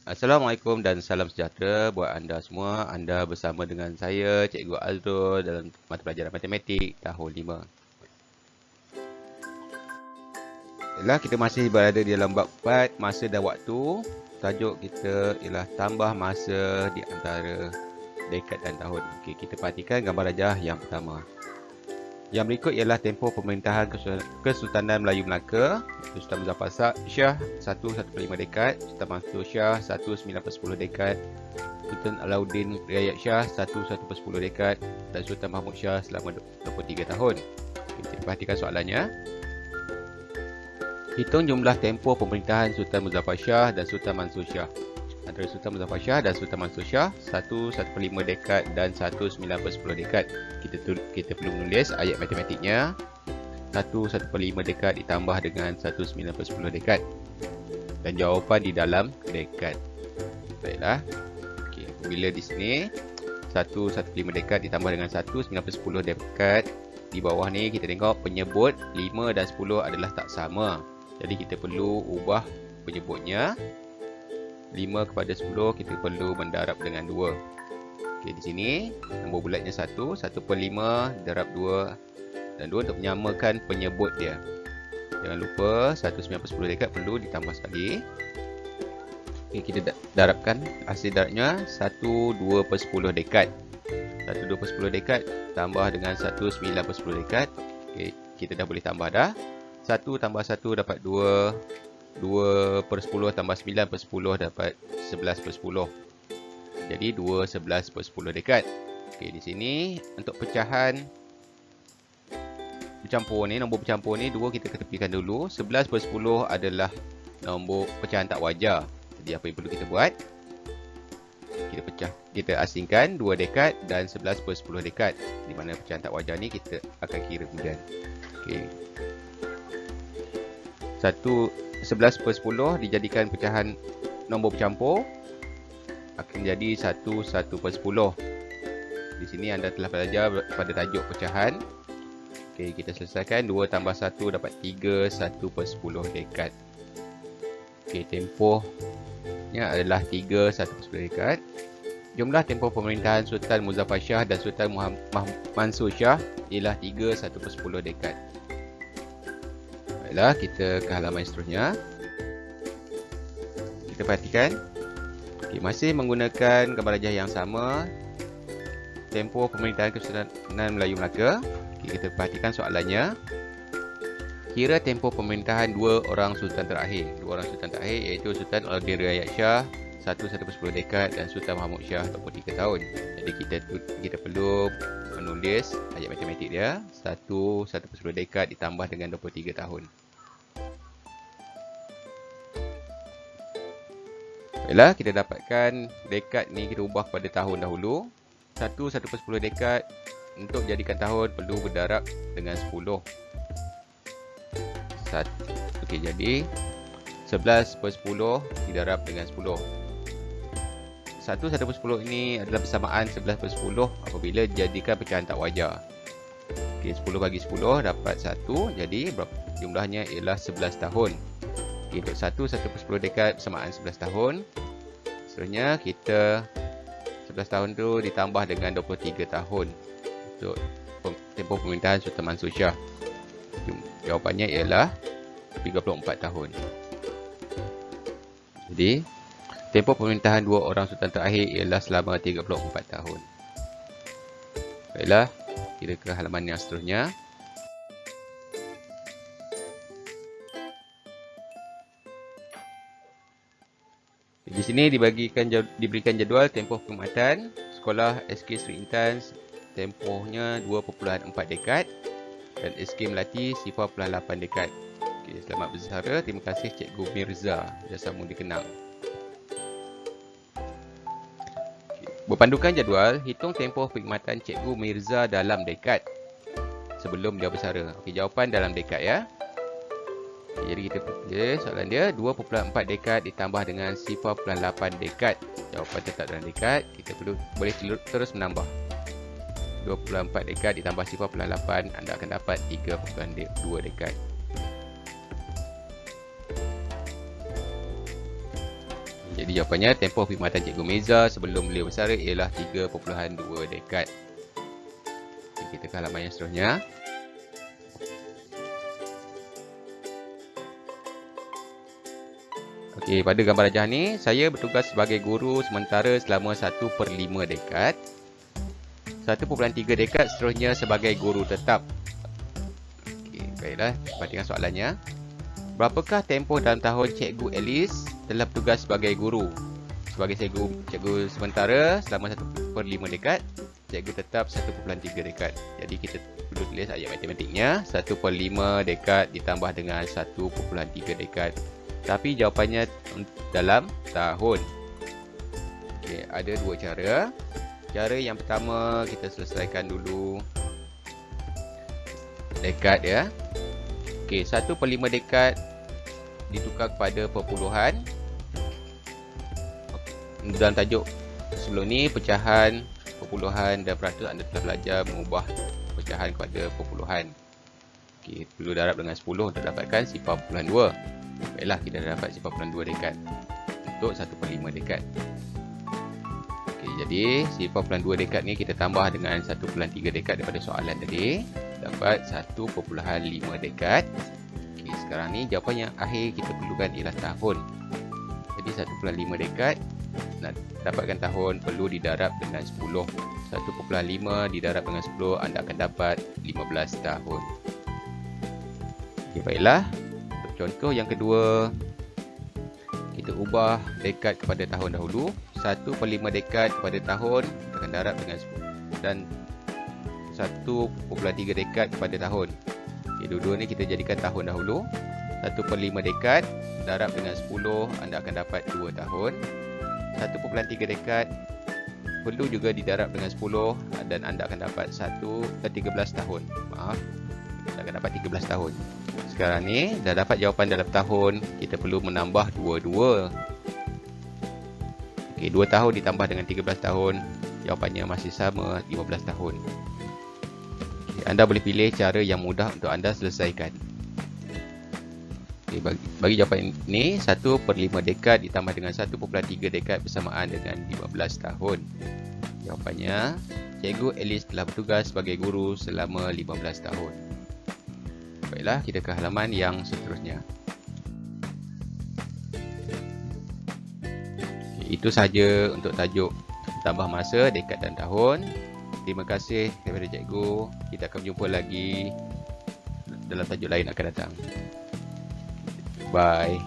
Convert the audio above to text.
Assalamualaikum dan salam sejahtera buat anda semua. Anda bersama dengan saya, Cikgu Azrul dalam mata pelajaran matematik tahun 5. Yalah, kita masih berada di dalam bab 4, masa dan waktu. Tajuk kita ialah tambah masa di antara dekad dan tahun. Okey, kita perhatikan gambar rajah yang pertama. Yang berikut ialah tempoh pemerintahan Kesultanan Melayu Melaka. Sultan Muzaffar Shah 115 dekad, Sultan Mansur Shah 1910 dekad, Sultan Alauddin Riayat Shah 1110 dekad dan Sultan Mahmud Shah selama 23 tahun. Kita perhatikan soalannya. Hitung jumlah tempoh pemerintahan Sultan Muzaffar Shah dan Sultan Mansur Shah. Antara Sultan Muzaffar Shah dan Sultan Mansur Shah 115 dekad dan 1910 dekad. Kita perlu menulis ayat matematiknya. 115 dekad ditambah dengan 1910 dekad. Dan jawapan di dalam dekad. Baiklah. Okey, apabila di sini 115 dekad ditambah dengan 1910 dekad, di bawah ni kita tengok penyebut 5 dan 10 adalah tak sama. Jadi kita perlu ubah penyebutnya. 5 kepada 10 kita perlu mendarab dengan 2. Okey, di sini nombor bulatnya 1 per 5 darab 2 dan 2 untuk menyamakan penyebut dia. Jangan lupa 1910 dekad perlu ditambah sekali. Okey, kita darabkan hasil darabnya 1 2 per 10 dekad. 1 2 per 10 dekad tambah dengan 1 9 per 10 dekad. Okey, kita dah boleh tambah dah. 1 tambah 1 dapat 2. 2 per 10 tambah 9 per 10 dapat 11 per 10. Jadi 2 11 per 10 dekad. Okey, di sini untuk pecahan bercampur ni, nombor bercampur ni 2 kita ketepikan dulu. 11 per 10 adalah nombor pecahan tak wajar. Jadi apa yang perlu kita buat? Kita asingkan 2 dekad dan 11 per 10 dekad. Di mana pecahan tak wajar ni kita akan kira kemudian. Okey. 11 per 10 dijadikan pecahan nombor bercampur akan menjadi 1 per 10. Di sini anda telah belajar pada tajuk pecahan. Okey, kita selesaikan. 2 tambah 1 dapat 3, 1 per 10 dekad. Okey, tempohnya adalah 3, 1 per 10 dekad. Jumlah tempoh pemerintahan Sultan Muzaffar Shah dan Sultan Mansur Shah ialah 3, 1 per 10 dekad. Baiklah, kita ke halaman seterusnya. Kita perhatikan. Okay, masih menggunakan gambar rajah yang sama. Tempoh pemerintahan Kesultanan Melayu Melaka. Okay, kita perhatikan soalannya. Kira tempoh pemerintahan dua orang sultan terakhir. Dua orang sultan terakhir iaitu Sultan Alauddin Riayat Shah 1 per 10 dekad dan Sultan Mahmud Shah 23 tahun. Jadi kita perlu menulis ayat matematik dia. 1 per 10 dekad ditambah dengan 23 tahun. Baiklah, kita dapatkan dekad ni kita ubah kepada tahun dahulu. 1 per 10 dekad untuk jadikan tahun perlu berdarab dengan 10. Okey, jadi 11 per 10 didarab dengan 10. 1 per 10 ini adalah persamaan 11 per 10 apabila jadikan pecahan tak wajar. Okey, 10 bagi 10 dapat 1. Jadi jumlahnya ialah 11 tahun. Okay, untuk 1 per 10 dekad persamaan 11 tahun. Seterusnya kita 11 tahun tu ditambah dengan 23 tahun untuk tempoh pemerintahan Sultan Mansur Shah. Jawapannya ialah 34 tahun. Jadi tempoh pemerintahan dua orang sultan terakhir ialah selama 34 tahun. Baiklah, kita ke halaman yang seterusnya. Di sini diberikan jadual tempoh perkhidmatan sekolah SK Sri Intan, tempohnya 2.4 dekad dan SK Melati 0.8 dekad. Okay, selamat bersara. Terima kasih Cikgu Mirza Jasa Muda Kenang. Berpandukan jadual, hitung tempoh perkhidmatan Cikgu Mirza dalam dekad sebelum dia bersara. Okey, jawapan dalam dekad ya. Jadi kita tulis soalan dia 2.4 dekad ditambah dengan 0.8 dekad. Jawapan tetap dalam dekad. Kita boleh terus menambah. 2.4 dekad ditambah 0.8 anda akan dapat 3.2 dekad. Jadi jawapannya tempoh perkhidmatan Cikgu Meza sebelum beliau bersara ialah 3.2 dekad. Okay, kita ke halaman yang seterusnya. Okey, pada gambar rajah ni, saya bertugas sebagai guru sementara selama 1/5 dekad. 1.3 dekad seterusnya sebagai guru tetap. Okey, baiklah, perhatikan soalannya. Berapakah tempoh dalam tahun Cikgu Alice telah bertugas sebagai guru? Sebagai cikgu sementara selama 1/5 dekad, cikgu tetap 1.3 dekad. Jadi kita perlu tulis ayat matematiknya, 1/5 dekad ditambah dengan 1.3 dekad. Tapi jawapannya dalam tahun. Okey, ada dua cara. Cara yang pertama, kita selesaikan dulu dekad ya. Okey, 1/5 dekad ditukar kepada perpuluhan. Dalam tajuk sebelum ni, pecahan, perpuluhan dan peratus anda telah belajar mengubah pecahan kepada perpuluhan. Okey, perlu darab dengan 10 untuk dapatkan 0.2. Baiklah, kita dah dapat 0.2 dekad untuk 1/5 dekad. Okey, jadi 0.2 dekad ni kita tambah dengan 1/3 dekad daripada soalan tadi, dapat 1.5 dekad. Okey, sekarang ni jawapan yang akhir kita perlukan ialah tahun. Jadi 1.5 dekad, nak dapatkan tahun perlu didarab dengan 10. 1.5 didarab dengan 10, anda akan dapat 15 tahun. Okey, baiklah. Contoh yang kedua, kita ubah dekad kepada tahun dahulu. 1/5 dekad kepada tahun, kita akan darab dengan 10. Dan 1.3 dekad kepada tahun. Okay, dua-dua ni kita jadikan tahun dahulu. 1/5 dekad, darab dengan 10, anda akan dapat 2 tahun. 1.3 dekad, perlu juga didarab dengan 10 dan anda akan dapat 13 tahun. Maaf, anda akan dapat 13 tahun. Sekarang ni dah dapat jawapan dalam tahun, kita perlu menambah 2. Okey, 2 tahun ditambah dengan 13 tahun, jawapannya masih sama, 15 tahun. Okay, anda boleh pilih cara yang mudah untuk anda selesaikan. Okay, bagi jawapan ini, 1/5 dekad ditambah dengan 1.3 dekad bersamaan dengan 15 tahun. Jawapannya, Cikgu Alice telah bertugas sebagai guru selama 15 tahun. Baiklah, kita ke halaman yang seterusnya. Itu sahaja untuk tajuk tambah masa, dekad dan tahun. Terima kasih kepada cikgu. Kita akan berjumpa lagi dalam tajuk lain akan datang. Bye.